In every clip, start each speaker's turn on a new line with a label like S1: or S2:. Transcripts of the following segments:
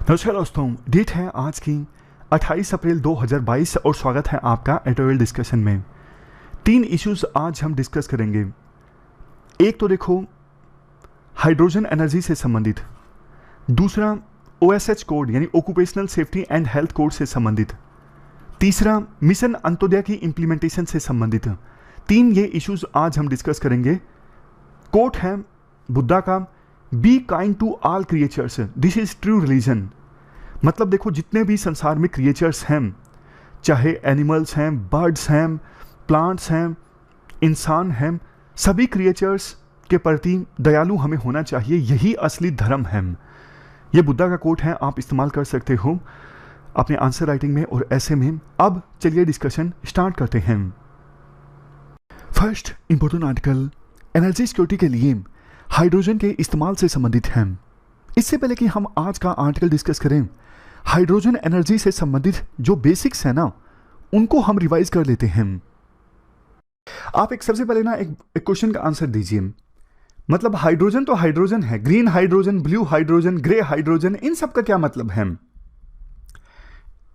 S1: नमस्कार दोस्तों, डेट है आज की 28 अप्रैल 2022 और स्वागत है आपका एटोवेल डिस्कशन में। 3 इश्यूज आज हम डिस्कस करेंगे। एक तो देखो हाइड्रोजन एनर्जी से संबंधित, दूसरा OSH कोड यानी occupational safety and health code से संबंधित, तीसरा मिशन अंत्योदय की इम्प्लीमेंटेशन से संबंधित। 3 ये इश्यूज आज हम डिस्कस करेंगे। कोट है बुद्धा का, be kind to all creatures, this is true religion. मतलब देखो जितने भी संसार में क्रिएचर्स हैं, चाहे एनिमल्स हैं, बर्ड्स हैं, प्लांट्स हैं, इंसान हैं, सभी क्रिएचर्स के प्रति दयालु हमें होना चाहिए, यही असली धर्म है। ये बुद्धा का कोट है, आप इस्तेमाल कर सकते हो अपने आंसर राइटिंग में और ऐसे में। अब चलिए डिस्कशन स्टार्ट करते हैं। First important article energy security के लिए हाइड्रोजन के इस्तेमाल से संबंधित है। इससे पहले कि हम आज का आर्टिकल डिस्कस करें, हाइड्रोजन एनर्जी से संबंधित जो बेसिक्स है ना, उनको हम रिवाइज कर लेते हैं। आप एक सबसे पहले ना एक क्वेश्चन का आंसर दीजिए। मतलब हाइड्रोजन तो हाइड्रोजन है, green hydrogen, blue hydrogen, grey hydrogen, इन सब का क्या मतलब है?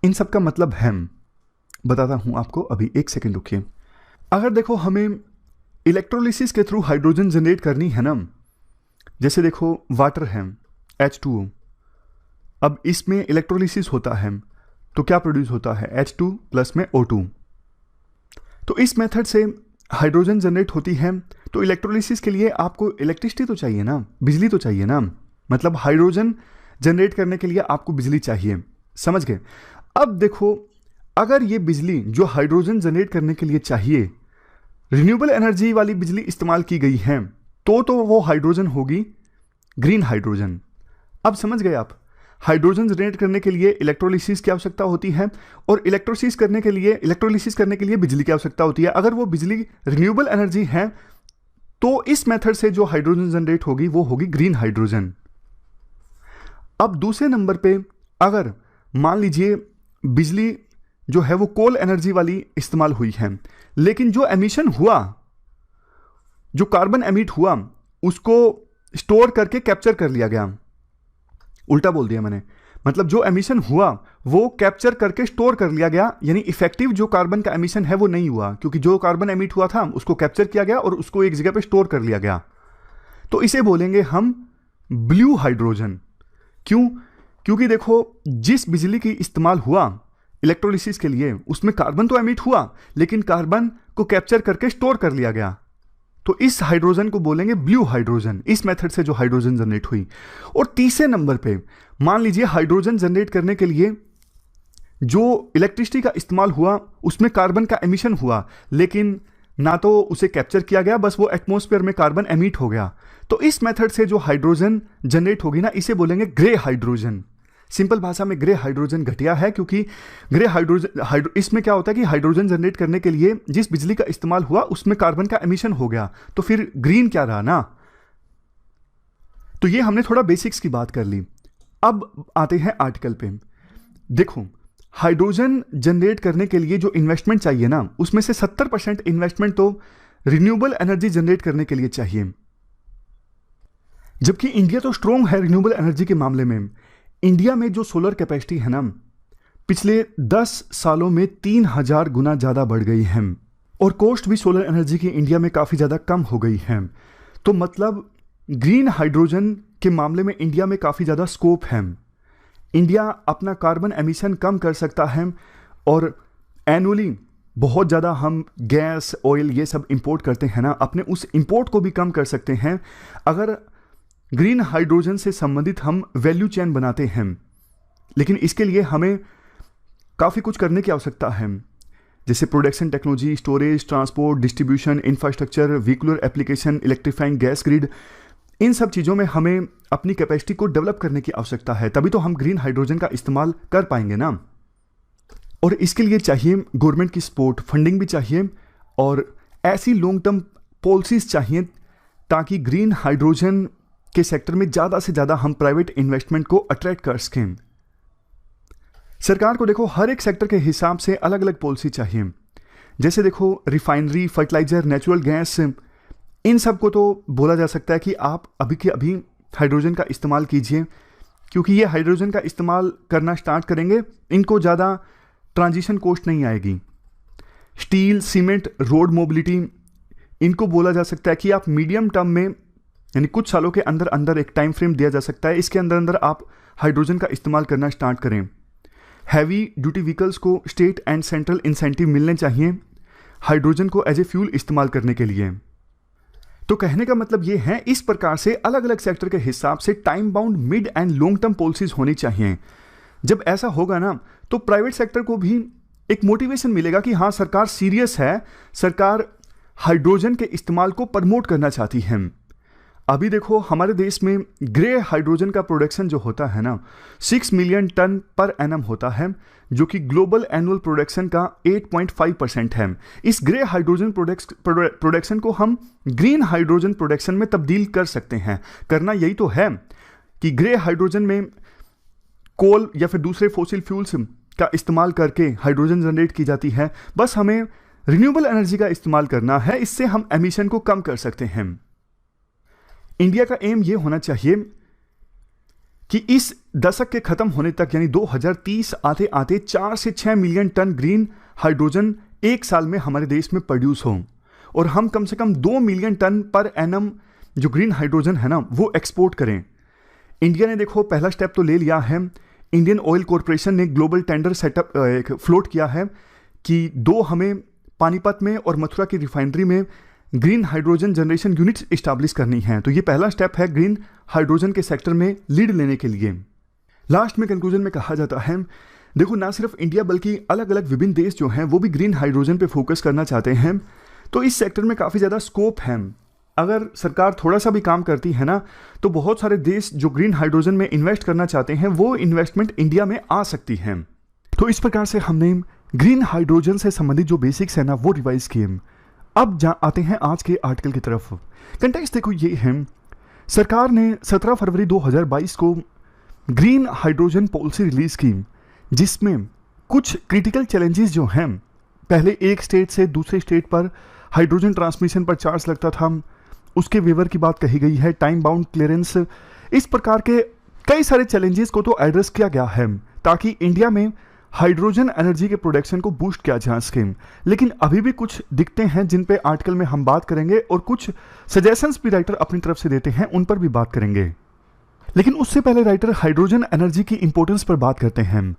S1: इन सब का मतलब है, बताता हूं आपको, अभी एक सेकेंड रुकिए। अगर देखो हमें इलेक्ट्रोलिसिस के थ्रू हाइड्रोजन जनरेट करनी है ना, जैसे देखो वाटर है H2O, अब इसमें इलेक्ट्रोलिसिस होता है तो क्या प्रोड्यूस होता है? H2 प्लस में O2। तो इस मेथड से हाइड्रोजन जनरेट होती है। तो इलेक्ट्रोलिसिस के लिए आपको इलेक्ट्रिसिटी तो चाहिए ना, बिजली तो चाहिए ना। मतलब हाइड्रोजन जनरेट करने के लिए आपको बिजली चाहिए, समझ गए? अब देखो अगर ये बिजली जो हाइड्रोजन जनरेट करने के लिए चाहिए रिन्यूएबल एनर्जी वाली बिजली इस्तेमाल की गई है तो वो हाइड्रोजन होगी ग्रीन हाइड्रोजन। अब समझ गए आप, हाइड्रोजन जनरेट करने के लिए इलेक्ट्रोलिसिस की आवश्यकता होती है और इलेक्ट्रोलिसिस करने के लिए बिजली की आवश्यकता होती है। अगर वो बिजली रिन्यूएबल एनर्जी है तो इस मेथड से जो हाइड्रोजन जनरेट होगी वो होगी ग्रीन हाइड्रोजन। अब दूसरे नंबर पे अगर मान लीजिए बिजली जो है वो कोल एनर्जी वाली इस्तेमाल हुई है, लेकिन जो एमिशन हुआ, जो कार्बन एमिट हुआ, उसको स्टोर करके कैप्चर कर लिया गया। उल्टा बोल दिया मैंने, मतलब जो एमिशन हुआ वो कैप्चर करके स्टोर कर लिया गया, यानी इफेक्टिव जो कार्बन का एमिशन है वो नहीं हुआ, क्योंकि जो कार्बन एमिट हुआ था उसको कैप्चर किया गया और उसको एक जगह पे स्टोर कर लिया गया। तो इसे बोलेंगे हम ब्लू हाइड्रोजन। क्यों? क्योंकि देखो जिस बिजली की इस्तेमाल हुआ इलेक्ट्रोलिसिस के लिए उसमें कार्बन तो एमिट हुआ, लेकिन कार्बन को कैप्चर करके स्टोर कर लिया गया। तो इस हाइड्रोजन को बोलेंगे ब्लू हाइड्रोजन, इस मेथड से जो हाइड्रोजन जनरेट हुई। और तीसरे नंबर पे मान लीजिए हाइड्रोजन जनरेट करने के लिए जो इलेक्ट्रिसिटी का इस्तेमाल हुआ उसमें कार्बन का एमिशन हुआ, लेकिन ना तो उसे कैप्चर किया गया, बस वो एटमॉस्फेयर में कार्बन एमिट हो गया। तो इस मेथड से जो हाइड्रोजन जनरेट होगी ना, इसे बोलेंगे ग्रे हाइड्रोजन। सिंपल भाषा में ग्रे हाइड्रोजन घटिया है, क्योंकि ग्रे हाइड्रोजन इसमें क्या होता है कि हाइड्रोजन जनरेट करने के लिए जिस बिजली का इस्तेमाल हुआ उसमें कार्बन का एमिशन हो गया, तो फिर ग्रीन क्या रहा ना। तो ये हमने थोड़ा बेसिक्स की बात कर ली। अब आते हैं आर्टिकल पे। देखो हाइड्रोजन जनरेट करने के लिए जो इन्वेस्टमेंट चाहिए ना, उसमें से 70% इन्वेस्टमेंट तो रिन्यूएबल एनर्जी जनरेट करने के लिए चाहिए। जबकि इंडिया तो स्ट्रोंग है रिन्यूएबल एनर्जी के मामले में। इंडिया में जो सोलर कैपेसिटी है ना, पिछले 10 सालों में 3000 गुना ज़्यादा बढ़ गई है और कॉस्ट भी सोलर एनर्जी की इंडिया में काफ़ी ज़्यादा कम हो गई है। तो मतलब ग्रीन हाइड्रोजन के मामले में इंडिया में काफ़ी ज़्यादा स्कोप है। इंडिया अपना कार्बन एमिशन कम कर सकता है और एनुअली बहुत ज़्यादा हम गैस, ऑयल ये सब इंपोर्ट करते हैं ना, अपने उस इंपोर्ट को भी कम कर सकते हैं अगर ग्रीन हाइड्रोजन से संबंधित हम वैल्यू चेन बनाते हैं। लेकिन इसके लिए हमें काफ़ी कुछ करने की आवश्यकता है, जैसे production technology, storage, transport, distribution, infrastructure, vehicular application, electrifying gas grid, इन सब चीज़ों में हमें अपनी कैपेसिटी को डेवलप करने की आवश्यकता है, तभी तो हम ग्रीन हाइड्रोजन का इस्तेमाल कर पाएंगे ना। और इसके लिए चाहिए गवर्नमेंट की सपोर्ट, फंडिंग भी चाहिए और ऐसी लॉन्ग टर्म पॉलिसीज चाहिए ताकि ग्रीन हाइड्रोजन के सेक्टर में ज़्यादा से ज़्यादा हम प्राइवेट इन्वेस्टमेंट को अट्रैक्ट कर सकें। सरकार को देखो हर एक सेक्टर के हिसाब से अलग अलग पॉलिसी चाहिए। जैसे देखो रिफाइनरी, फर्टिलाइजर, नेचुरल गैस, इन सब को तो बोला जा सकता है कि आप अभी के अभी हाइड्रोजन का इस्तेमाल कीजिए क्योंकि ये हाइड्रोजन का इस्तेमाल करना स्टार्ट करेंगे, इनको ज़्यादा ट्रांजिशन कॉस्ट नहीं आएगी। स्टील, सीमेंट, रोड मोबिलिटी, इनको बोला जा सकता है कि आप मीडियम टर्म में, यानी कुछ सालों के अंदर अंदर एक टाइम फ्रेम दिया जा सकता है, इसके अंदर अंदर आप हाइड्रोजन का इस्तेमाल करना स्टार्ट करें। हैवी ड्यूटी व्हीकल्स को स्टेट एंड सेंट्रल इंसेंटिव मिलने चाहिए हाइड्रोजन को एज ए फ्यूल इस्तेमाल करने के लिए। तो कहने का मतलब ये है, इस प्रकार से अलग अलग सेक्टर के हिसाब से time bound, mid and long term policies होनी चाहिए। जब ऐसा होगा ना, तो प्राइवेट सेक्टर को भी एक मोटिवेशन मिलेगा कि हाँ, सरकार सीरियस है, सरकार हाइड्रोजन के इस्तेमाल को प्रमोट करना चाहती है। अभी देखो हमारे देश में ग्रे हाइड्रोजन का प्रोडक्शन जो होता है ना, 6 मिलियन टन पर एनम होता है, जो कि ग्लोबल एनुअल प्रोडक्शन का 8.5% है। इस ग्रे हाइड्रोजन प्रोडक्शन को हम ग्रीन हाइड्रोजन प्रोडक्शन में तब्दील कर सकते हैं। करना यही तो है कि ग्रे हाइड्रोजन में कोल या फिर दूसरे फॉसिल फ्यूल्स का इस्तेमाल करके हाइड्रोजन जनरेट की जाती है। बस हमें रिन्यूएबल एनर्जी का इस्तेमाल करना है, इससे हम एमिशन को कम कर सकते हैं। इंडिया का एम यह होना चाहिए कि इस दशक के खत्म होने तक, यानी 2030 आते आते 4 से 6 मिलियन टन ग्रीन हाइड्रोजन एक साल में हमारे देश में प्रोड्यूस हो, और हम कम से कम 2 मिलियन टन पर एनम जो ग्रीन हाइड्रोजन है ना, वो एक्सपोर्ट करें। इंडिया ने देखो पहला स्टेप तो ले लिया है। इंडियन ऑयल कॉरपोरेशन ने ग्लोबल टेंडर सेटअप फ्लोट किया है कि हमें पानीपत में और मथुरा की रिफाइनरी में green hydrogen generation units establish करनी है। तो ये पहला स्टेप है ग्रीन हाइड्रोजन के सेक्टर में लीड लेने के लिए। लास्ट में कंक्लूजन में कहा जाता है, देखो ना सिर्फ इंडिया बल्कि अलग अलग विभिन्न देश जो हैं वो भी ग्रीन हाइड्रोजन पे फोकस करना चाहते हैं। तो इस सेक्टर में काफ़ी ज़्यादा स्कोप है। अगर सरकार थोड़ा सा भी काम करती है ना, तो बहुत सारे देश जो ग्रीन हाइड्रोजन में इन्वेस्ट करना चाहते हैं वो इन्वेस्टमेंट इंडिया में आ सकती है। तो इस प्रकार से हमने ग्रीन हाइड्रोजन से संबंधित जो बेसिक्स है ना वो रिवाइज किए। अब आते हैं आज के आर्टिकल की तरफ। कंटेक्स्ट देखो ये है, सरकार ने 17 फरवरी 2022 को ग्रीन हाइड्रोजन पॉलिसी रिलीज की, जिसमें कुछ क्रिटिकल चैलेंजेस जो हैं, पहले एक स्टेट से दूसरे स्टेट पर हाइड्रोजन ट्रांसमिशन पर चार्ज लगता था, उसके वेवर की बात कही गई है, टाइम बाउंड क्लियरेंस, इस प्रकार के कई सारे चैलेंजेस को तो एड्रेस किया गया है ताकि इंडिया में हाइड्रोजन एनर्जी के प्रोडक्शन को बूस्ट किया जा सके। लेकिन अभी भी कुछ दिखते हैं जिन पे आर्टिकल में हम बात करेंगे, और कुछ सजेशंस भी राइटर अपनी तरफ से देते हैं, उन पर भी बात करेंगे। लेकिन उससे पहले राइटर हाइड्रोजन एनर्जी की इंपॉर्टेंस पर बात करते हैं।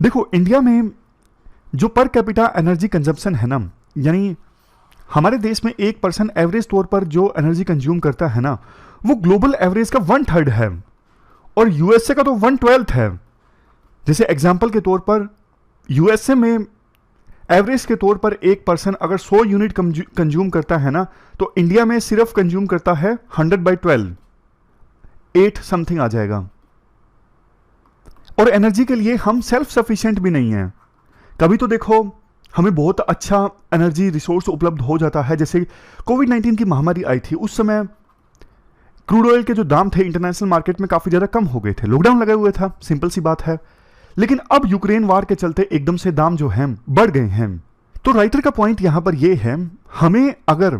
S1: देखो इंडिया में जो पर कैपिटा एनर्जी कंजप्शन है ना, यानी हमारे देश में एक पर्सन एवरेज तौर पर जो एनर्जी कंज्यूम करता है ना, वो ग्लोबल एवरेज का 1/3 है, और यूएसए का तो 1/12 है। जैसे एग्जाम्पल के तौर पर यूएसए में एवरेज के तौर पर एक पर्सन अगर 100 यूनिट कंज्यूम करता है ना, तो इंडिया में सिर्फ कंज्यूम करता है 100/12, 8 समथिंग आ जाएगा। और एनर्जी के लिए हम सेल्फ सफिशिएंट भी नहीं है। कभी तो देखो हमें बहुत अच्छा एनर्जी रिसोर्स उपलब्ध हो जाता है, जैसे कोविड-19 की महामारी आई थी, उस समय क्रूड ऑयल के जो दाम थे इंटरनेशनल मार्केट में काफी ज्यादा कम हो गए थे, लॉकडाउन लगा हुआ था, सिंपल सी बात है। लेकिन अब यूक्रेन वार के चलते एकदम से दाम जो हैं बढ़ गए हैं। तो राइटर का पॉइंट यहां पर यह है, हमें अगर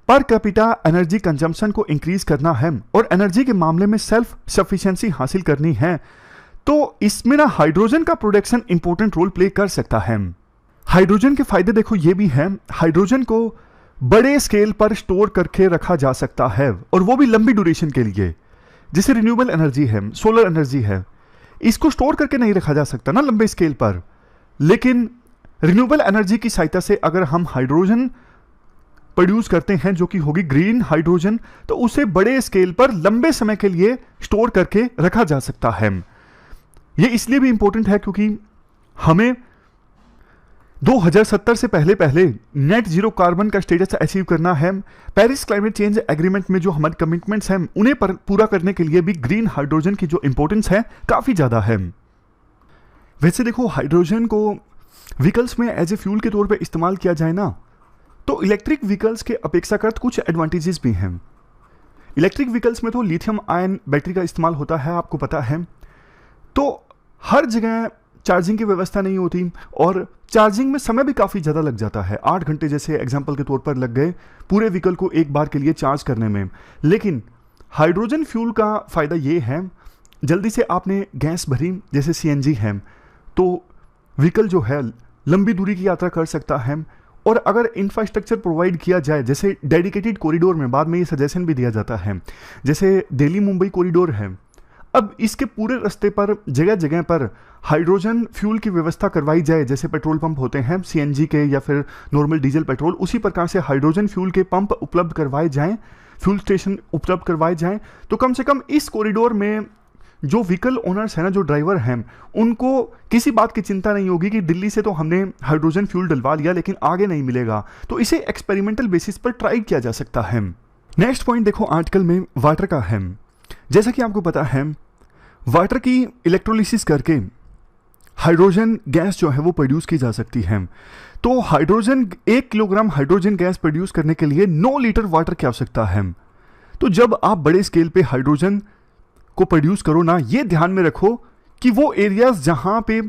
S1: पर कैपिटा एनर्जी कंजम्पशन को इंक्रीज करना है और एनर्जी के मामले में सेल्फ सफिशिएंसी हासिल करनी है, तो इसमें ना हाइड्रोजन का प्रोडक्शन इंपॉर्टेंट रोल प्ले कर सकता है। हाइड्रोजन के फायदे देखो ये भी है, हाइड्रोजन को बड़े स्केल पर स्टोर करके रखा जा सकता है, और वो भी लंबी ड्यूरेशन के लिए। जैसे रिन्यूएबल एनर्जी है, सोलर एनर्जी है, इसको स्टोर करके नहीं रखा जा सकता ना लंबे स्केल पर। लेकिन रिन्यूएबल एनर्जी की सहायता से अगर हम हाइड्रोजन प्रोड्यूस करते हैं जो कि होगी ग्रीन हाइड्रोजन, तो उसे बड़े स्केल पर लंबे समय के लिए स्टोर करके रखा जा सकता है। यह इसलिए भी इंपॉर्टेंट है क्योंकि हमें 2070 से पहले नेट जीरो कार्बन का स्टेटस अचीव करना है। पेरिस क्लाइमेट चेंज एग्रीमेंट में जो हमारे कमिटमेंट्स हैं उन्हें पूरा करने के लिए भी ग्रीन हाइड्रोजन की जो इंपॉर्टेंस है काफी ज्यादा है। वैसे देखो हाइड्रोजन को व्हीकल्स में एज ए फ्यूल के तौर पे इस्तेमाल किया जाए ना, तो इलेक्ट्रिक व्हीकल्स के अपेक्षाकृत कुछ एडवांटेजेस भी हैं। इलेक्ट्रिक व्हीकल्स में तो लिथियम आयन बैटरी का इस्तेमाल होता है, आपको पता है। तो हर जगह चार्जिंग की व्यवस्था नहीं होती, और चार्जिंग में समय भी काफ़ी ज़्यादा लग जाता है। 8 घंटे जैसे एग्जाम्पल के तौर पर लग गए पूरे व्हीकल को एक बार के लिए चार्ज करने में। लेकिन हाइड्रोजन फ्यूल का फ़ायदा ये है, जल्दी से आपने गैस भरी, जैसे सीएनजी है, तो व्हीकल जो है लंबी दूरी की यात्रा कर सकता है। और अगर इंफ्रास्ट्रक्चर प्रोवाइड किया जाए, जैसे डेडिकेटेड कॉरिडोर में, बाद में ये सजेशन भी दिया जाता है, जैसे दिल्ली मुंबई कॉरिडोर है, अब इसके पूरे रास्ते पर जगह जगह पर हाइड्रोजन फ्यूल की व्यवस्था करवाई जाए, जैसे पेट्रोल पंप होते हैं सीएनजी के या फिर नॉर्मल डीजल पेट्रोल, उसी प्रकार से हाइड्रोजन फ्यूल के पंप उपलब्ध करवाए जाएं, फ्यूल स्टेशन उपलब्ध करवाए जाएं, तो कम से कम इस कॉरिडोर में जो व्हीकल ओनर्स हैं ना, जो ड्राइवर हैं, उनको किसी बात की चिंता नहीं होगी कि दिल्ली से तो हमने हाइड्रोजन फ्यूल डलवा लिया लेकिन आगे नहीं मिलेगा। तो इसे एक्सपेरिमेंटल बेसिस पर ट्राई किया जा सकता है। नेक्स्ट पॉइंट देखो आर्टिकल में वाटर का है। जैसा कि आपको पता है, वाटर की इलेक्ट्रोलिसिस करके हाइड्रोजन गैस जो है वो प्रोड्यूस की जा सकती है। तो hydrogen 1 kilogram hydrogen gas produce करने के लिए 9 लीटर वाटर की आवश्यकता है। तो जब आप बड़े स्केल पे हाइड्रोजन को प्रोड्यूस करो ना, ये ध्यान में रखो कि वो एरियाज जहां पे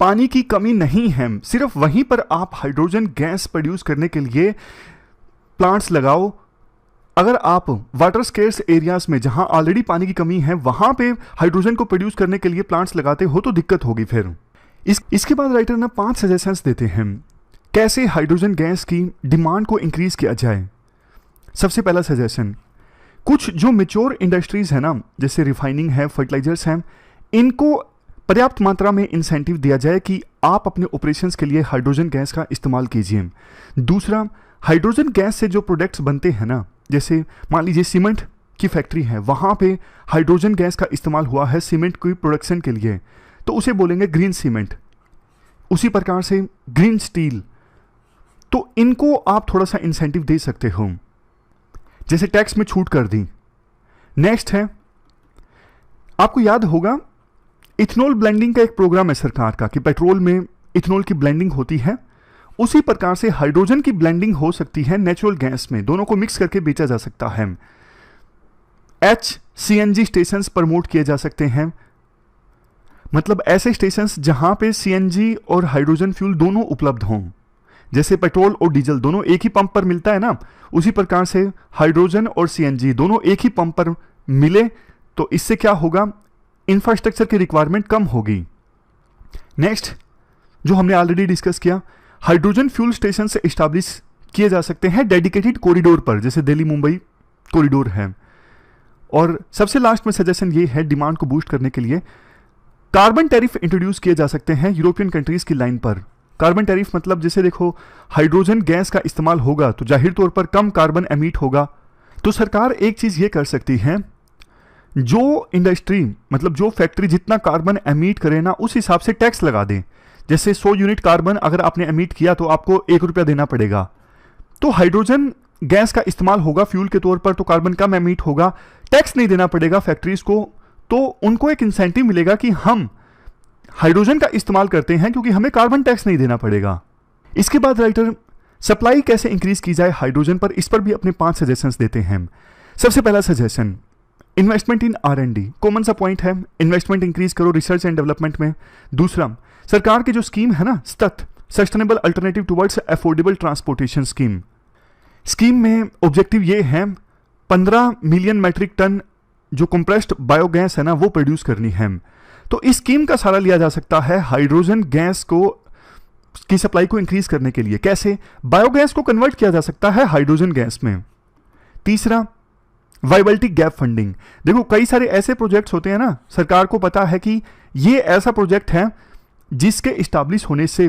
S1: पानी की कमी नहीं है, सिर्फ वहीं पर आप हाइड्रोजन गैस प्रोड्यूस करने के लिए प्लांट्स लगाओ। अगर आप वाटर स्केर्स एरियाज में जहां ऑलरेडी पानी की कमी है, वहां पे हाइड्रोजन को प्रोड्यूस करने के लिए प्लांट्स लगाते हो तो दिक्कत होगी फिर। इसके बाद राइटर ना 5 सजेशंस देते हैं कैसे हाइड्रोजन गैस की डिमांड को इंक्रीज किया जाए। सबसे पहला सजेशन, कुछ जो मेच्योर इंडस्ट्रीज है ना, जैसे रिफाइनिंग है, फर्टिलाइजर्स हैं, इनको पर्याप्त मात्रा में इंसेंटिव दिया जाए कि आप अपने ऑपरेशंस के लिए हाइड्रोजन गैस का इस्तेमाल कीजिए। दूसरा, हाइड्रोजन गैस से जो प्रोडक्ट्स बनते हैं ना, जैसे मान लीजिए सीमेंट की फैक्ट्री है, वहाँ पे हाइड्रोजन गैस का इस्तेमाल हुआ है सीमेंट की प्रोडक्शन के लिए, तो उसे बोलेंगे ग्रीन सीमेंट। उसी प्रकार से ग्रीन स्टील, तो इनको आप थोड़ा सा इंसेंटिव दे सकते हो, जैसे टैक्स में छूट कर दी। नेक्स्ट है, आपको याद होगा इथेनॉल ब्लेंडिंग का एक प्रोग्राम है सरकार का कि पेट्रोल में इथेनॉल की ब्लेंडिंग होती है, उसी प्रकार से हाइड्रोजन की ब्लेंडिंग हो सकती है नेचुरल गैस में, दोनों को मिक्स करके बेचा जा सकता है। HCNG स्टेशंस प्रमोट किए जा सकते हैं, मतलब ऐसे स्टेशंस जहां पे CNG और हाइड्रोजन फ्यूल दोनों उपलब्ध हों। जैसे पेट्रोल और डीजल दोनों एक ही पंप पर मिलता है ना, उसी प्रकार से हाइड्रोजन और CNG दोनों एक ही पंप पर मिले, तो इससे क्या होगा, इंफ्रास्ट्रक्चर की रिक्वायरमेंट कम होगी। नेक्स्ट, जो हमने ऑलरेडी डिस्कस किया, हाइड्रोजन फ्यूल स्टेशन से इस्टेब्लिश किए जा सकते हैं डेडिकेटेड कॉरिडोर पर, जैसे दिल्ली मुंबई कॉरिडोर है। और सबसे लास्ट में सजेशन ये है, डिमांड को बूस्ट करने के लिए कार्बन टैरिफ इंट्रोड्यूस किए जा सकते हैं यूरोपियन कंट्रीज की लाइन पर। कार्बन टैरिफ मतलब जैसे देखो, हाइड्रोजन गैस का इस्तेमाल होगा तो जाहिर तौर पर कम कार्बन एमिट होगा, तो सरकार एक चीज ये कर सकती है, जो इंडस्ट्री मतलब जो फैक्ट्री जितना कार्बन एमिट करे ना, उस हिसाब से टैक्स लगा दे। जैसे 100 यूनिट कार्बन अगर आपने एमिट किया तो आपको 1 रुपया देना पड़ेगा। तो हाइड्रोजन गैस का इस्तेमाल होगा फ्यूल के तौर पर, तो कार्बन कम एमिट होगा, टैक्स नहीं देना पड़ेगा फैक्ट्रीज को, तो उनको एक इंसेंटिव मिलेगा कि हम हाइड्रोजन का इस्तेमाल करते हैं क्योंकि हमें कार्बन टैक्स नहीं देना पड़ेगा। इसके बाद राइटर सप्लाई कैसे इंक्रीज की जाए हाइड्रोजन पर, इस पर भी अपने 5 सजेशंस देते हैं। सबसे पहला सजेशन, इन्वेस्टमेंट इन R&D। कॉमन सा पॉइंट है, इन्वेस्टमेंट इंक्रीज करो रिसर्च एंड डेवलपमेंट में। दूसरा, सरकार की जो स्कीम है ना, STAT sustainable alternative towards affordable transportation scheme में ऑब्जेक्टिव ये है 15 मिलियन मैट्रिक टन जो कंप्रेस्ड बायोगैस है ना, वो प्रोड्यूस करनी है। तो इस स्कीम का सहारा लिया जा सकता है हाइड्रोजन गैस को की सप्लाई को इंक्रीज करने के लिए। कैसे? बायोगैस को कन्वर्ट किया जा सकता है हाइड्रोजन गैस में। तीसरा, वाइबिलिटी गैप फंडिंग। देखो कई सारे ऐसे प्रोजेक्ट्स होते हैं ना, सरकार को पता है कि ये ऐसा प्रोजेक्ट है जिसके इस्टाब्लिश होने से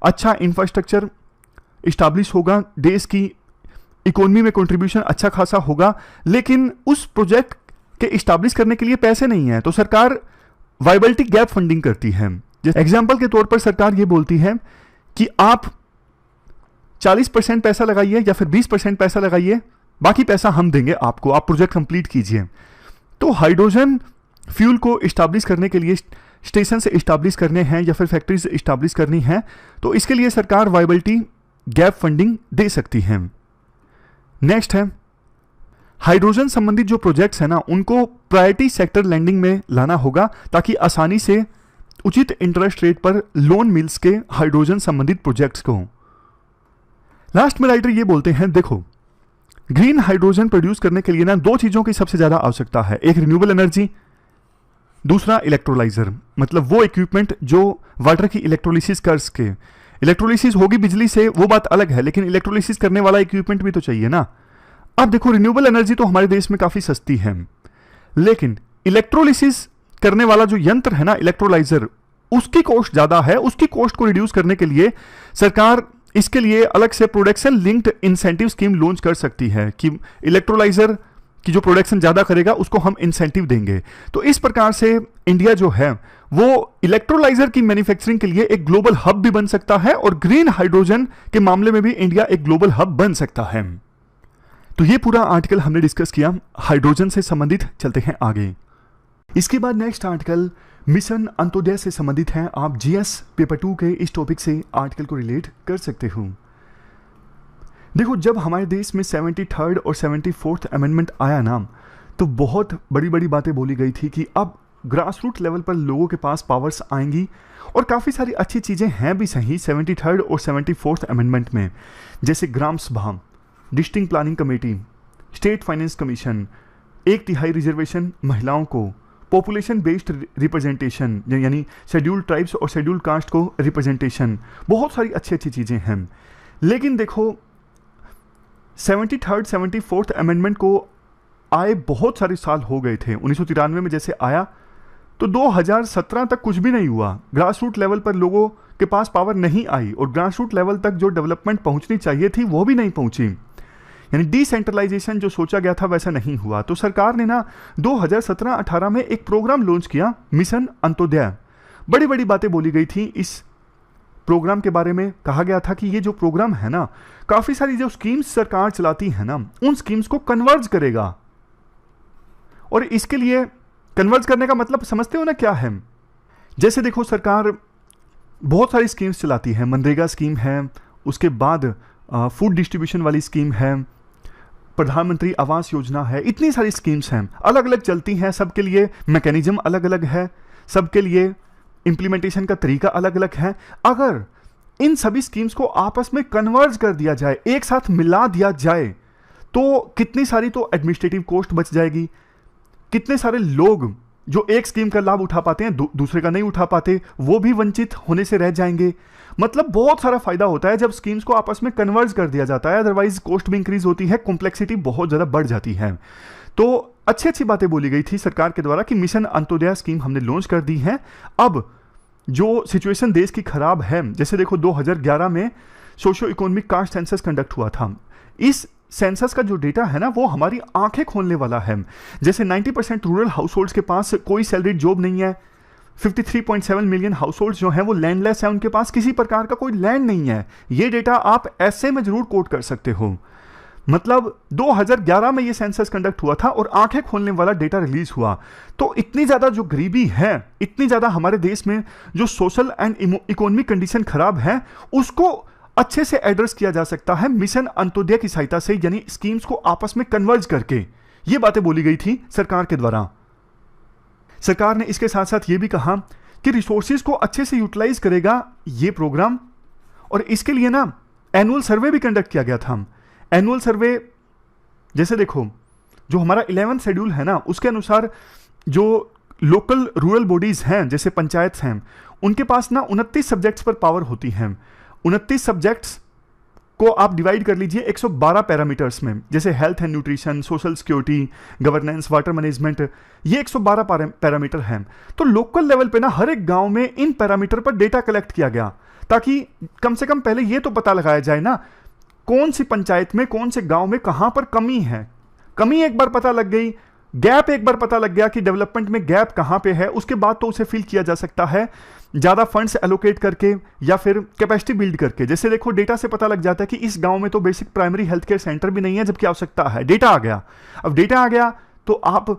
S1: अच्छा इंफ्रास्ट्रक्चर इस्टाब्लिश होगा, देश की इकोनॉमी में कंट्रीब्यूशन अच्छा खासा होगा, लेकिन उस प्रोजेक्ट के इस्टाब्लिश करने के लिए पैसे नहीं है, तो सरकार वाइबिलिटी गैप फंडिंग करती है। एग्जाम्पल के तौर पर सरकार ये बोलती है कि आप 40% पैसा लगाइए या फिर 20% पैसा लगाइए, बाकी पैसा हम देंगे आपको, आप प्रोजेक्ट कंप्लीट कीजिए। तो हाइड्रोजन फ्यूल को इस्टाब्लिश करने के लिए स्टेशन से इस्टाब्लिश करने हैं या फिर फैक्ट्री से इस्टाब्लिश करनी है, तो इसके लिए सरकार वाइबिलिटी गैप फंडिंग दे सकती है। नेक्स्ट है, हाइड्रोजन संबंधित जो प्रोजेक्ट्स है ना, उनको प्रायोरिटी सेक्टर लैंडिंग में लाना होगा ताकि आसानी से उचित इंटरेस्ट रेट पर लोन मिल सके हाइड्रोजन संबंधित प्रोजेक्ट्स को। लास्ट में राइटर ये बोलते हैं, देखो ग्रीन हाइड्रोजन प्रोड्यूस करने के लिए ना 2 चीजों की सबसे ज्यादा आवश्यकता है, एक रिन्यूएबल एनर्जी दूसरा इलेक्ट्रोलाइजर, मतलब वो इक्विपमेंट जो वाटर की इलेक्ट्रोलिसिस कर सके। इलेक्ट्रोलिसिस होगी बिजली से, वो बात अलग है, लेकिन इलेक्ट्रोलिसिस करने वाला इक्विपमेंट भी तो चाहिए ना। अब देखो, रिन्यूएबल एनर्जी तो हमारे देश में काफ़ी सस्ती है, लेकिन इलेक्ट्रोलिसिस करने वाला जो यंत्र है ना, इलेक्ट्रोलाइजर, उसकी कॉस्ट ज़्यादा है। उसकी कॉस्ट को रिड्यूस करने के लिए सरकार इसके लिए अलग से production linked incentive scheme launch कर सकती है कि इलेक्ट्रोलाइजर की जो प्रोडक्शन ज़्यादा करेगा उसको हम इंसेंटिव देंगे। तो इस प्रकार से इंडिया जो है वो इलेक्ट्रोलाइजर की मैन्युफैक्चरिंग के लिए एक ग्लोबल हब भी बन सकता है, और ग्रीन हाइड्रोजन के मामले में भी इंडिया एक ग्लोबल हब बन सकता है। तो ये पूरा आर्टिकल हमने डिस्कस किया हाइड्रोजन से संबंधित। चलते हैं आगे। इसके बाद नेक्स्ट आर्टिकल मिशन अंत्योदय से संबंधित है। आप जीएस पेपर 2 के इस टॉपिक से आर्टिकल को रिलेट कर सकते हो। देखो, जब हमारे देश में 73rd और 74th अमेंडमेंट आया ना, तो बहुत बड़ी बड़ी बातें बोली गई थी कि अब ग्रास रूट लेवल पर लोगों के पास पावर्स आएंगी, और काफ़ी सारी अच्छी चीज़ें हैं भी सही 73rd और 74th अमेंडमेंट में, जैसे ग्राम सभा, district planning committee, state finance commission, 1/3 reservation महिलाओं को, पॉपुलेशन बेस्ड रिप्रेजेंटेशन यानी शेड्यूल्ड ट्राइब्स और शेड्यूल्ड कास्ट को रिप्रेजेंटेशन, बहुत सारी अच्छी अच्छी चीज़ें हैं। लेकिन देखो, 73rd 74th अमेंडमेंट को आए बहुत सारे साल हो गए थे। 1993 में जैसे आया तो 2017 तक कुछ भी नहीं हुआ। ग्रास रूट लेवल पर लोगों के पास पावर नहीं आई, और ग्रास रूट लेवल तक जो डेवलपमेंट पहुंचनी चाहिए थी वो भी नहीं पहुंची, यानी डिसेंट्रलाइजेशन जो सोचा गया था वैसा नहीं हुआ। तो सरकार ने ना 2017-18 में एक प्रोग्राम लॉन्च किया, मिशन अंत्योदय। बड़ी बड़ी बातें बोली गई थी इस प्रोग्राम के बारे में। कहा गया था कि ये जो प्रोग्राम है ना, काफ़ी सारी जो स्कीम्स सरकार चलाती है ना, उन स्कीम्स को कन्वर्ज करेगा। और इसके लिए कन्वर्ज करने का मतलब समझते हो ना क्या है? जैसे देखो, सरकार बहुत सारी स्कीम्स चलाती है। मनरेगा स्कीम है, उसके बाद फूड डिस्ट्रीब्यूशन वाली स्कीम है, प्रधानमंत्री आवास योजना है, इतनी सारी स्कीम्स हैं, अलग अलग चलती हैं। सबके लिए मैकेनिज्म अलग अलग है, सबके लिए इम्प्लीमेंटेशन का तरीका अलग अलग है। अगर इन सभी स्कीम्स को आपस में कन्वर्ज कर दिया जाए, एक साथ मिला दिया जाए, तो कितनी सारी तो एडमिनिस्ट्रेटिव कॉस्ट बच जाएगी। कितने सारे लोग जो एक स्कीम का लाभ उठा पाते हैं दूसरे का नहीं उठा पाते, वो भी वंचित होने से रह जाएंगे। मतलब बहुत सारा फायदा होता है जब स्कीम्स को आपस में कन्वर्ज कर दिया जाता है। अदरवाइज कॉस्ट भी इंक्रीज होती है, कॉम्प्लेक्सिटी बहुत ज़्यादा बढ़ जाती है। तो अच्छी अच्छी बातें बोली गई थी सरकार के द्वारा कि मिशन अंत्योदय स्कीम हमने लॉन्च कर दी है। अब जो सिचुएशन देश की खराब है, जैसे देखो 2011 में socio economic caste census conduct हुआ था। इस सेंसस का जो डेटा है ना, वो हमारी आंखें खोलने वाला है। जैसे 90% रूरल हाउस होल्ड्स के पास कोई सैलरी जॉब नहीं है, 53.7 मिलियन हाउस होल्ड्स जो हैं वो लैंडलेस है, उनके पास किसी प्रकार का कोई लैंड नहीं है। ये डेटा आप ऐसे में जरूर कोट कर सकते हो। मतलब 2011 में ये सेंसस कंडक्ट हुआ था और आंखें खोलने वाला डेटा रिलीज हुआ। तो इतनी ज़्यादा जो गरीबी है, इतनी ज़्यादा हमारे देश में जो सोशल एंड इकोनॉमिक कंडीशन खराब है, उसको अच्छे से एड्रेस किया जा सकता है मिशन अंत्योदय की सहायता से, यानी स्कीम्स को आपस में कन्वर्ज करके। ये बातें बोली गई थी सरकार के द्वारा। सरकार ने इसके साथ साथ ये भी कहा कि रिसोर्सेज को अच्छे से यूटिलाइज करेगा ये प्रोग्राम, और इसके लिए ना एनुअल सर्वे भी कंडक्ट किया गया था। एनुअल सर्वे जैसे देखो, जो हमारा 11th शेड्यूल है ना, उसके अनुसार जो लोकल रूरल बॉडीज हैं, जैसे पंचायत हैं, उनके पास ना 29 सब्जेक्ट्स पर पावर होती हैं। 29 सब्जेक्ट्स को आप डिवाइड कर लीजिए 112 पैरामीटर्स में, जैसे health and nutrition, social security, governance, water management, ये 112 पैरामीटर हैं। तो लोकल लेवल पे ना हर एक गांव में इन पैरामीटर पर डेटा कलेक्ट किया गया, ताकि कम से कम पहले ये तो पता लगाया जाए ना, कौन सी पंचायत में, कौन से गांव में कहां पर कमी है। कमी एक बार पता लग गई, गैप एक बार पता लग गया कि डेवलपमेंट में गैप कहां पे है, उसके बाद तो उसे फिल किया जा सकता है ज़्यादा फंड्स एलोकेट करके या फिर कैपेसिटी बिल्ड करके। जैसे देखो, डेटा से पता लग जाता है कि इस गांव में तो basic primary health care centre भी नहीं है, जबकि आवश्यकता है। डेटा आ गया, अब डेटा आ गया तो आप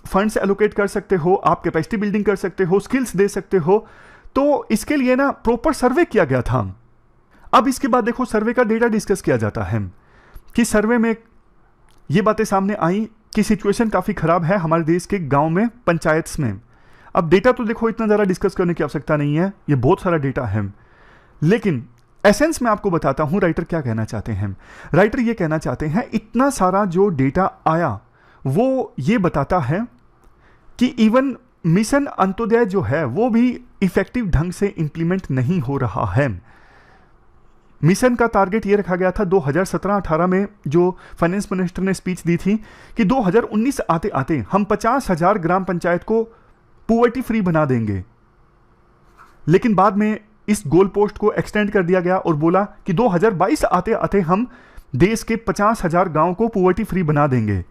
S1: फंड्स एलोकेट कर सकते हो, आप कैपेसिटी बिल्डिंग कर सकते हो, स्किल्स दे सकते हो। तो इसके लिए ना प्रॉपर सर्वे किया गया था। अब इसके बाद देखो, सर्वे का डेटा डिस्कस किया जाता है कि सर्वे में ये बातें सामने आई कि सिचुएशन काफ़ी खराब है हमारे देश के गांव में, पंचायत्स में। अब डेटा तो देखो इतना ज़्यादा डिस्कस करने की आवश्यकता नहीं है, ये बहुत सारा डेटा है, लेकिन एसेंस में आपको बताता हूं राइटर क्या कहना चाहते हैं। राइटर ये कहना चाहते हैं, इतना सारा जो डेटा आया वो ये बताता है कि इवन मिशन अंत्योदय जो है वो भी इफेक्टिव ढंग से इंप्लीमेंट नहीं हो रहा है। मिशन का टारगेट ये रखा गया था 2017-18 में, जो फाइनेंस मिनिस्टर ने स्पीच दी थी कि 2019 आते आते हम 50,000 ग्राम पंचायत को पॉवर्टी फ्री बना देंगे, लेकिन बाद में इस गोल पोस्ट को एक्सटेंड कर दिया गया और बोला कि 2022 आते आते हम देश के 50,000 गांव को पॉवर्टी फ्री बना देंगे।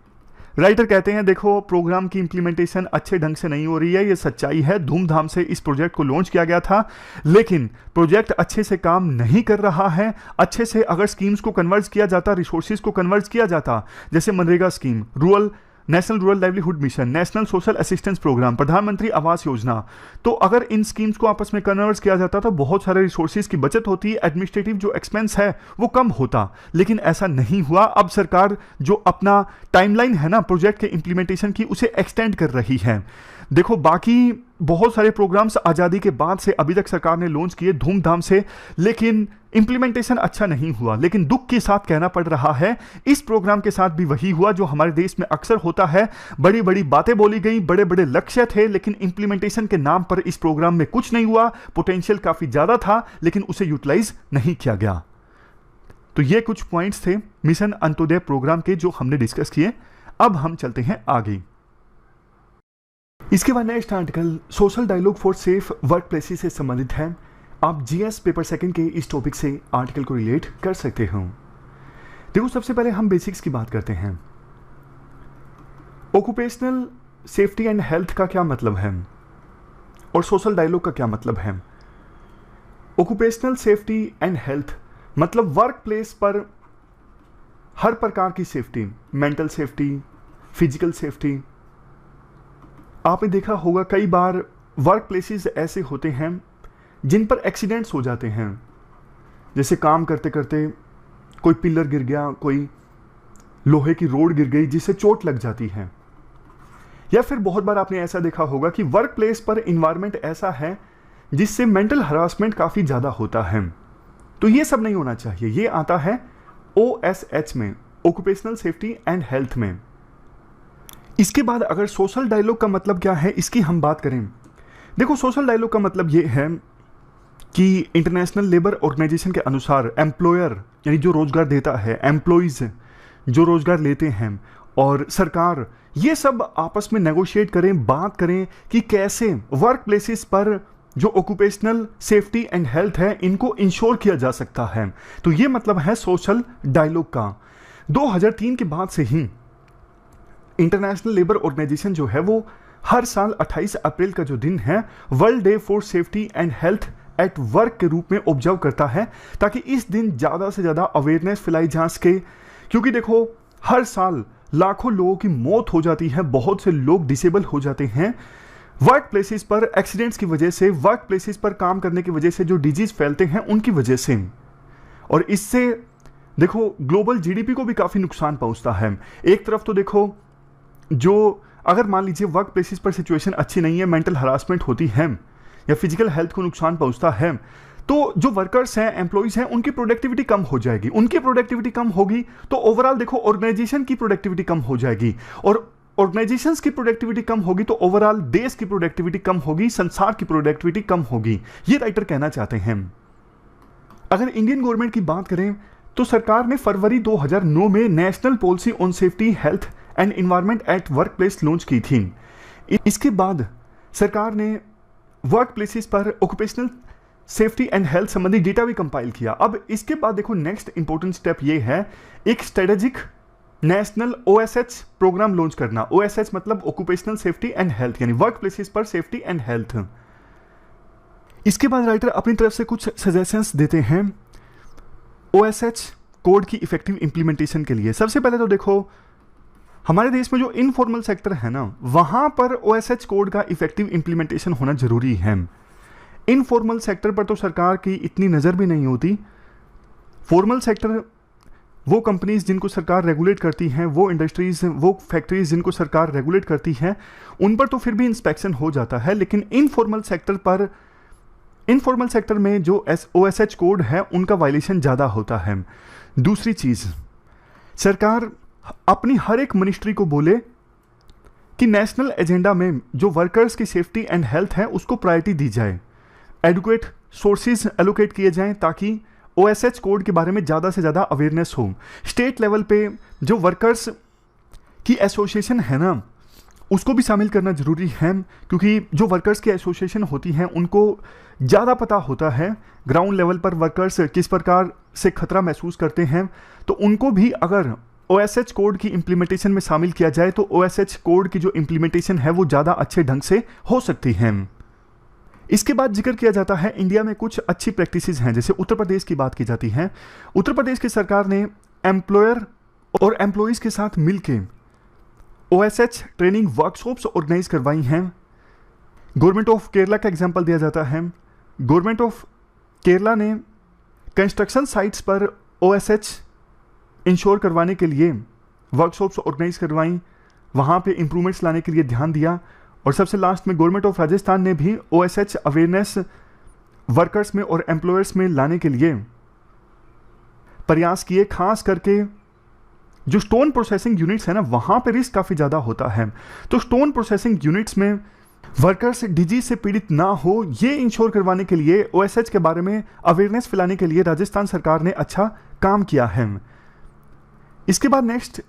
S1: राइटर कहते हैं देखो प्रोग्राम की इंप्लीमेंटेशन अच्छे ढंग से नहीं हो रही है, ये सच्चाई है। धूमधाम से इस प्रोजेक्ट को लॉन्च किया गया था, लेकिन प्रोजेक्ट अच्छे से काम नहीं कर रहा है। अच्छे से अगर स्कीम्स को कन्वर्ट किया जाता, रिसोर्सेज को कन्वर्ट किया जाता, जैसे MNREGA scheme, national rural livelihood mission, national social assistance programme, Pradhan Mantri Awas योजना, तो अगर इन स्कीम्स को आपस में कन्वर्ट किया जाता तो बहुत सारे रिसोर्सेज की बचत होती, एडमिनिस्ट्रेटिव जो एक्सपेंस है वो कम होता, लेकिन ऐसा नहीं हुआ। अब सरकार जो अपना टाइमलाइन है ना प्रोजेक्ट के इंप्लीमेंटेशन की, उसे एक्सटेंड कर रही है। देखो बाकी बहुत सारे प्रोग्राम्स आज़ादी के बाद से अभी तक सरकार ने लॉन्च किए धूमधाम से, लेकिन इंप्लीमेंटेशन अच्छा नहीं हुआ। लेकिन दुख के साथ कहना पड़ रहा है इस प्रोग्राम के साथ भी वही हुआ जो हमारे देश में अक्सर होता है। बड़ी बड़ी बातें बोली गई, बड़े बड़े लक्ष्य थे, लेकिन इंप्लीमेंटेशन के नाम पर इस प्रोग्राम में कुछ नहीं हुआ। पोटेंशियल काफी ज्यादा था, लेकिन उसे यूटिलाइज नहीं किया गया। तो ये कुछ पॉइंट्स थे मिशन अंत्योदय प्रोग्राम के जो हमने डिस्कस किए। अब हम चलते हैं आगे। इसके बाद next article social dialogue for safe workplaces से संबंधित है। आप जीएस पेपर सेकंड के इस टॉपिक से आर्टिकल को रिलेट कर सकते हो। देखो सबसे पहले हम बेसिक्स की बात करते हैं। ऑक्यूपेशनल सेफ्टी एंड हेल्थ का क्या मतलब है और सोशल डायलॉग का क्या मतलब है। ऑक्यूपेशनल सेफ्टी एंड हेल्थ मतलब वर्क प्लेस पर हर प्रकार की safety, mental safety, physical safety. आपने देखा होगा कई बार वर्क प्लेसेस ऐसे होते हैं जिन पर एक्सीडेंट्स हो जाते हैं, जैसे काम करते करते कोई पिलर गिर गया, कोई लोहे की रोड गिर गई जिससे चोट लग जाती है, या फिर बहुत बार आपने ऐसा देखा होगा कि वर्क प्लेस पर इन्वायरमेंट ऐसा है जिससे मेंटल हरासमेंट काफ़ी ज़्यादा होता है। तो ये सब नहीं होना चाहिए। ये आता है OSH में, ऑक्यूपेशनल सेफ्टी एंड हेल्थ में। इसके बाद अगर सोशल डायलॉग का मतलब क्या है इसकी हम बात करें। देखो सोशल डायलॉग का मतलब ये है कि इंटरनेशनल लेबर ऑर्गेनाइजेशन के अनुसार एम्प्लॉयर यानी जो रोजगार देता है, एम्प्लॉइज जो रोजगार लेते हैं, और सरकार, ये सब आपस में नेगोशिएट करें, बात करें कि कैसे वर्क प्लेसेस पर जो ऑक्यूपेशनल सेफ्टी एंड हेल्थ है इनको इंश्योर किया जा सकता है। तो ये मतलब है सोशल डायलॉग का। 2003 के बाद से ही इंटरनेशनल लेबर ऑर्गेनाइजेशन जो है वो हर साल 28 अप्रैल का जो दिन है world day for safety and health at work के रूप में ऑब्जर्व करता है, ताकि इस दिन ज़्यादा से ज़्यादा अवेयरनेस फैलाई जा सके। क्योंकि देखो हर साल लाखों लोगों की मौत हो जाती है, बहुत से लोग डिसेबल हो जाते हैं वर्क प्लेसेस पर एक्सीडेंट्स की वजह से, वर्क प्लेसेस पर काम करने की वजह से जो डिजीज फैलते हैं उनकी वजह से। और इससे देखो ग्लोबल जीडीपी को भी काफ़ी नुकसान पहुंचता है। एक तरफ तो देखो जो अगर मान लीजिए वर्क प्लेसेस पर सिचुएशन अच्छी नहीं है, मेंटल हरासमेंट होती है या फिजिकल हेल्थ को नुकसान पहुंचता है, तो जो वर्कर्स हैं, एम्प्लॉइज हैं, उनकी प्रोडक्टिविटी कम हो जाएगी। उनकी प्रोडक्टिविटी कम होगी तो ओवरऑल देखो ऑर्गेनाइजेशन की प्रोडक्टिविटी कम हो जाएगी, और ऑर्गेनाइजेशंस की प्रोडक्टिविटी कम होगी तो ओवरऑल देश की प्रोडक्टिविटी कम होगी, संसार की प्रोडक्टिविटी कम होगी। ये राइटर कहना चाहते हैं। अगर इंडियन गवर्नमेंट की बात करें तो सरकार ने फरवरी 2009 में national policy on safety, health and environment at work place launch की थी। इसके बाद सरकार ने वर्क प्लेसेस पर ऑक्यूपेशनल सेफ्टी एंड हेल्थ संबंधी डेटा भी कंपाइल किया। अब इसके बाद देखो नेक्स्ट इंपॉर्टेंट स्टेप ये है एक strategic national OSH programme launch करना। OSH मतलब ऑक्यूपेशनल सेफ्टी एंड हेल्थ, यानी वर्क प्लेसेस पर सेफ्टी एंड हेल्थ। इसके बाद राइटर अपनी तरफ से कुछ सजेशंस देते हैं OSH कोड की इफेक्टिव इंप्लीमेंटेशन के लिए। सबसे पहले तो देखो हमारे देश में जो इनफॉर्मल सेक्टर है ना, वहां पर OSH कोड का इफेक्टिव इंप्लीमेंटेशन होना जरूरी है। इनफॉर्मल सेक्टर पर तो सरकार की इतनी नज़र भी नहीं होती। फॉर्मल सेक्टर वो कंपनीज जिनको सरकार रेगुलेट करती हैं, वो इंडस्ट्रीज, वो फैक्ट्रीज जिनको सरकार रेगुलेट करती है, उन पर तो फिर भी इंस्पेक्शन हो जाता है। लेकिन इनफॉर्मल सेक्टर में जो OSH कोड है उनका वायलेशन ज़्यादा होता है। दूसरी चीज़, सरकार अपनी हर एक मिनिस्ट्री को बोले कि नेशनल एजेंडा में जो वर्कर्स की सेफ्टी एंड हेल्थ है उसको प्रायोरिटी दी जाए, एडुकेट सोर्सेज एलोकेट किए जाएं ताकि OSH कोड के बारे में ज़्यादा से ज़्यादा अवेयरनेस हो। स्टेट लेवल पे जो वर्कर्स की एसोसिएशन है ना उसको भी शामिल करना ज़रूरी है, क्योंकि जो वर्कर्स की एसोसिएशन होती हैं उनको ज़्यादा पता होता है ग्राउंड लेवल पर वर्कर्स किस प्रकार से खतरा महसूस करते हैं। तो उनको भी अगर OSH कोड की इम्प्लीमेंटेशन में शामिल किया जाए तो OSH कोड की जो इम्प्लीमेंटेशन है वो ज़्यादा अच्छे ढंग से हो सकती है। इसके बाद जिक्र किया जाता है इंडिया में कुछ अच्छी प्रैक्टिसेस हैं, जैसे उत्तर प्रदेश की बात की जाती है। उत्तर प्रदेश की सरकार ने एम्प्लॉयर और एम्प्लॉइज़ के साथ मिलके OSH ट्रेनिंग वर्कशॉप्स ऑर्गेनाइज करवाई हैं। गवर्नमेंट ऑफ केरला का एग्जांपल दिया जाता है। गवर्नमेंट ऑफ केरला ने कंस्ट्रक्शन साइट्स पर OSH इंश्योर करवाने के लिए वर्कशॉप्स ऑर्गेनाइज करवाई, वहाँ पे इम्प्रूवमेंट्स लाने के लिए ध्यान दिया। और सबसे लास्ट में गवर्नमेंट ऑफ राजस्थान ने भी OSH अवेयरनेस वर्कर्स में और एम्प्लॉयर्स में लाने के लिए प्रयास किए। खास करके जो स्टोन प्रोसेसिंग यूनिट्स है ना वहाँ पे रिस्क काफ़ी ज़्यादा होता है, तो स्टोन प्रोसेसिंग यूनिट्स में वर्कर्स डिजीज से पीड़ित ना हो ये इंश्योर करवाने के लिए OSH के बारे में अवेयरनेस फैलाने के लिए राजस्थान सरकार ने अच्छा काम किया है। इसके बाद नेक्स्ट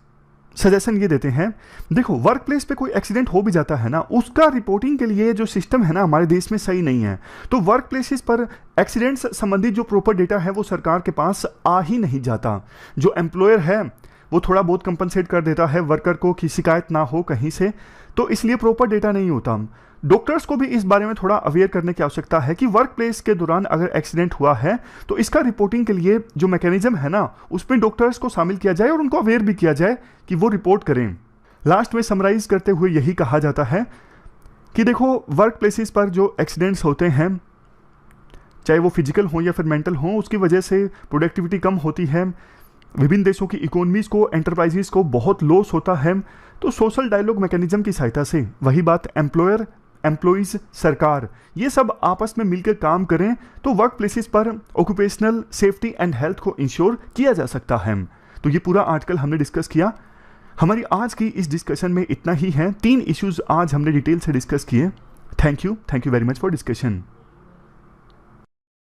S1: सजेशन ये देते हैं, देखो वर्क प्लेस पे कोई एक्सीडेंट हो भी जाता है ना उसका रिपोर्टिंग के लिए जो सिस्टम है ना हमारे देश में सही नहीं है। तो वर्क प्लेसेस पर एक्सीडेंट्स संबंधित जो प्रॉपर डेटा है वो सरकार के पास आ ही नहीं जाता। जो एम्प्लॉयर है वो थोड़ा बहुत कंपनसेट कर देता है वर्कर को कि शिकायत ना हो कहीं से, तो इसलिए प्रॉपर डेटा नहीं होता। डॉक्टर्स को भी इस बारे में थोड़ा अवेयर करने की आवश्यकता है कि वर्क प्लेस के दौरान अगर एक्सीडेंट हुआ है तो इसका रिपोर्टिंग के लिए जो मैकेनिज्म है ना उसमें डॉक्टर्स को शामिल किया जाए और उनको अवेयर भी किया जाए कि वो रिपोर्ट करें। लास्ट में समराइज करते हुए यही कहा जाता है कि देखो वर्क प्लेसेस पर जो एक्सीडेंट्स होते हैं चाहे वो फिजिकल हो या फिर मेंटल हो, उसकी वजह से प्रोडक्टिविटी कम होती है, विभिन्न देशों की इकोनॉमीज को एंटरप्राइजेस को बहुत लॉस होता है। तो सोशल डायलॉग मैकेनिज्म की सहायता से, वही बात एम्प्लॉयर एम्प्लॉइज सरकार ये सब आपस में मिलकर काम करें तो वर्क प्लेसेस पर ऑक्यूपेशनल सेफ्टी एंड हेल्थ को इंश्योर किया जा सकता है। तो ये पूरा आर्टिकल हमने डिस्कस किया। हमारी आज की इस डिस्कशन में इतना ही है। 3 इश्यूज आज हमने डिटेल से डिस्कस किए। Thank you very much for discussion.